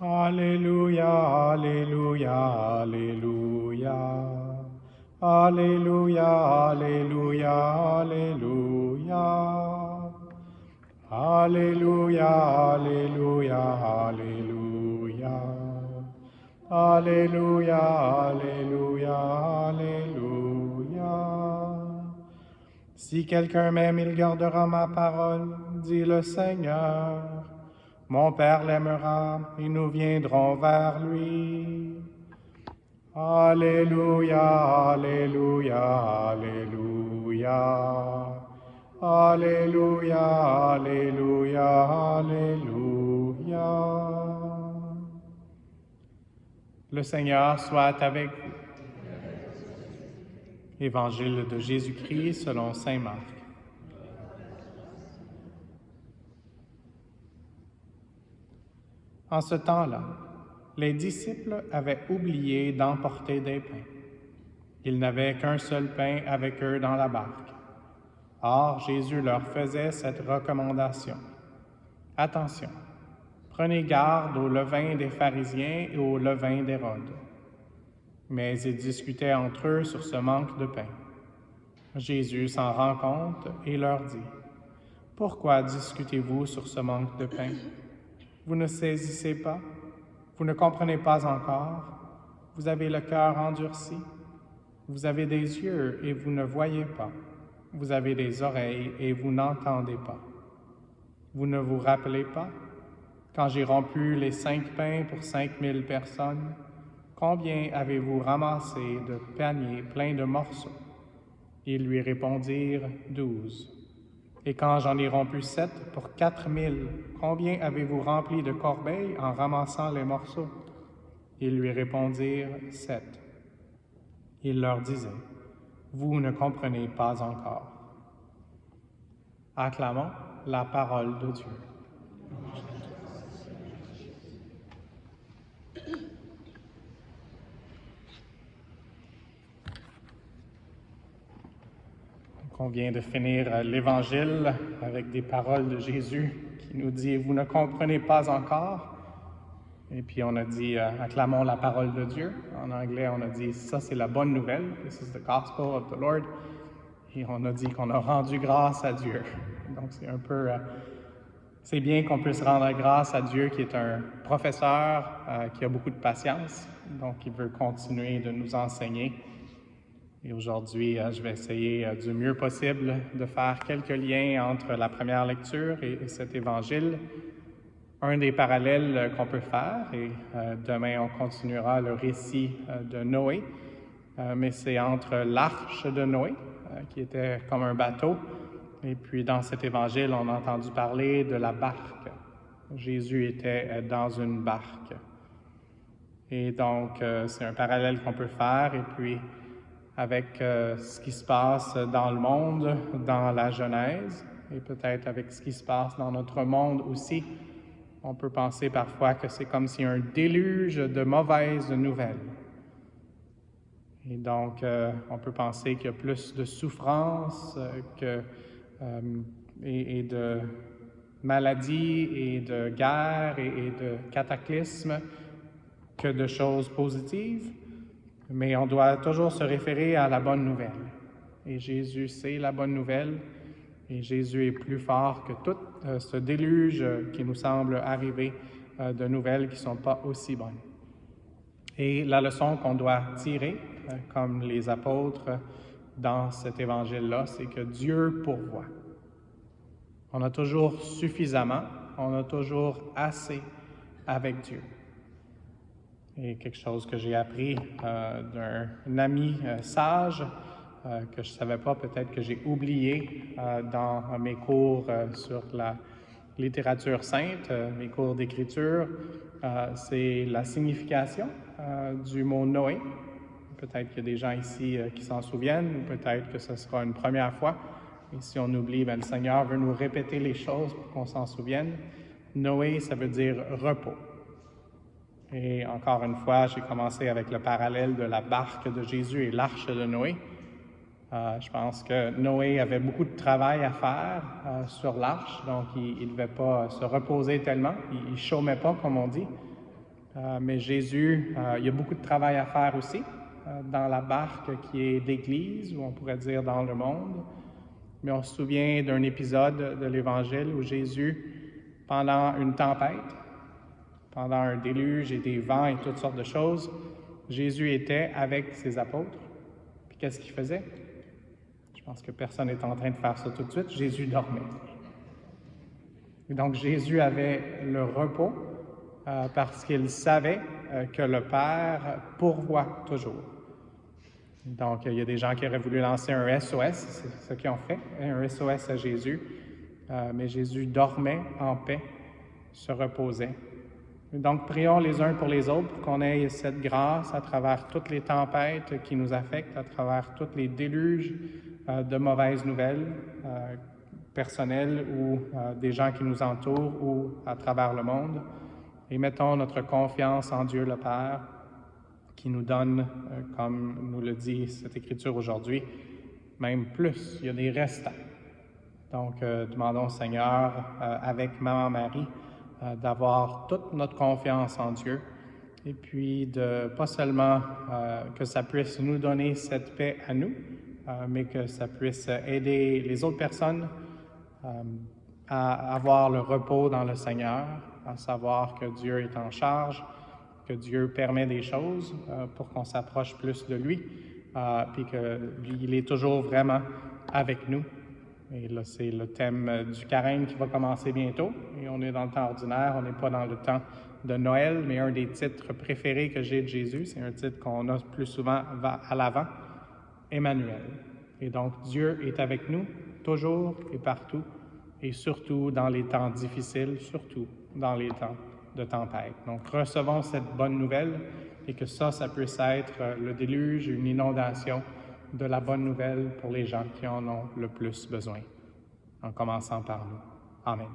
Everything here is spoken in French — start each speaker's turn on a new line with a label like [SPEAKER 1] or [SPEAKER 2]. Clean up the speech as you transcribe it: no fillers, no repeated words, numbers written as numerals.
[SPEAKER 1] Alléluia, Alléluia, Alléluia. Alléluia, Alléluia, Alléluia. Alléluia, Alléluia, Alléluia. Alléluia, Alléluia, Alléluia. Si quelqu'un m'aime, il gardera ma parole, dit le Seigneur. Mon Père l'aimera, et nous viendrons vers lui. Alléluia, Alléluia, Alléluia. Alléluia, Alléluia, Alléluia. Le Seigneur soit avec vous. Évangile de Jésus-Christ selon saint Marc. En ce temps-là, les disciples avaient oublié d'emporter des pains. Ils n'avaient qu'un seul pain avec eux dans la barque. Or, Jésus leur faisait cette recommandation. Attention, prenez garde au levain des pharisiens et au levain d'Hérode. Mais ils discutaient entre eux sur ce manque de pain. Jésus s'en rend compte et leur dit, « Pourquoi discutez-vous sur ce manque de pain? Vous ne saisissez pas? Vous ne comprenez pas encore? Vous avez le cœur endurci? Vous avez des yeux et vous ne voyez pas? Vous avez des oreilles et vous n'entendez pas? Vous ne vous rappelez pas? Quand j'ai rompu les 5 pains pour 5000 personnes, combien avez-vous ramassé de paniers pleins de morceaux? » Ils lui répondirent, 12. Et quand j'en ai rompu 7 pour 4000, combien avez-vous rempli de corbeilles en ramassant les morceaux? Ils lui répondirent, 7. Il leur disait, vous ne comprenez pas encore. Acclamons la parole de Dieu. On vient de finir l'Évangile avec des paroles de Jésus qui nous dit « Vous ne comprenez pas encore ». Et puis on a dit « Acclamons la parole de Dieu ». En anglais, on a dit « Ça, c'est la bonne nouvelle ». « This is the gospel of the Lord ». Et on a dit qu'on a rendu grâce à Dieu. Donc c'est un peu... c'est bien qu'on puisse rendre grâce à Dieu qui est un professeur, qui a beaucoup de patience. Donc il veut continuer de nous enseigner. Et aujourd'hui, je vais essayer du mieux possible de faire quelques liens entre la première lecture et cet évangile. Un des parallèles qu'on peut faire, et demain on continuera le récit de Noé, mais c'est entre l'arche de Noé, qui était comme un bateau, et puis dans cet évangile, on a entendu parler de la barque. Jésus était dans une barque. Et donc, c'est un parallèle qu'on peut faire, et puis avec ce qui se passe dans le monde, dans la Genèse, et peut-être avec ce qui se passe dans notre monde aussi. On peut penser parfois que c'est comme s'il y a un déluge de mauvaises nouvelles. Et donc, on peut penser qu'il y a plus de souffrance et de maladies et de guerres et de cataclysmes que de choses positives. Mais on doit toujours se référer à la bonne nouvelle. Et Jésus, c'est la bonne nouvelle. Et Jésus est plus fort que tout ce déluge qui nous semble arriver de nouvelles qui ne sont pas aussi bonnes. Et la leçon qu'on doit tirer, comme les apôtres dans cet évangile-là, c'est que Dieu pourvoit. On a toujours suffisamment, on a toujours assez avec Dieu. Et quelque chose que j'ai appris d'un ami sage, que je ne savais pas, peut-être que j'ai oublié dans mes cours sur la littérature sainte, mes cours d'écriture, c'est la signification du mot Noé. Peut-être qu'il y a des gens ici qui s'en souviennent, ou peut-être que ce sera une première fois. Et si on oublie, le Seigneur veut nous répéter les choses pour qu'on s'en souvienne. Noé, ça veut dire repos. Et encore une fois, j'ai commencé avec le parallèle de la barque de Jésus et l'arche de Noé. Je pense que Noé avait beaucoup de travail à faire sur l'arche, donc il ne devait pas se reposer tellement, il ne chômait pas, comme on dit. Mais Jésus, il y a beaucoup de travail à faire aussi dans la barque qui est l'Église, ou on pourrait dire dans le monde. Mais on se souvient d'un épisode de l'Évangile où Jésus, pendant une tempête, pendant un déluge et des vents et toutes sortes de choses, Jésus était avec ses apôtres. Puis qu'est-ce qu'il faisait? Je pense que personne n'est en train de faire ça tout de suite. Jésus dormait. Et donc Jésus avait le repos parce qu'il savait que le Père pourvoit toujours. Donc, il y a des gens qui auraient voulu lancer un SOS, c'est ce qu'ils ont fait, un SOS à Jésus. Mais Jésus dormait en paix, se reposait. Donc, prions les uns pour les autres pour qu'on ait cette grâce à travers toutes les tempêtes qui nous affectent, à travers tous les déluges de mauvaises nouvelles personnelles ou des gens qui nous entourent ou à travers le monde. Et mettons notre confiance en Dieu le Père, qui nous donne, comme nous le dit cette Écriture aujourd'hui, même plus. Il y a des restants. Donc, demandons au Seigneur, avec Maman Marie, d'avoir toute notre confiance en Dieu et puis de pas seulement que ça puisse nous donner cette paix à nous, mais que ça puisse aider les autres personnes à avoir le repos dans le Seigneur, à savoir que Dieu est en charge, que Dieu permet des choses pour qu'on s'approche plus de lui, puis qu'il est toujours vraiment avec nous. Et là, c'est le thème du carême qui va commencer bientôt. Et on est dans le temps ordinaire, on n'est pas dans le temps de Noël, mais un des titres préférés que j'ai de Jésus, c'est un titre qu'on a plus souvent à l'avant, Emmanuel. Et donc, Dieu est avec nous, toujours et partout, et surtout dans les temps difficiles, surtout dans les temps de tempête. Donc, recevons cette bonne nouvelle et que ça puisse être le déluge, une inondation de la bonne nouvelle pour les gens qui en ont le plus besoin, en commençant par nous. Amen.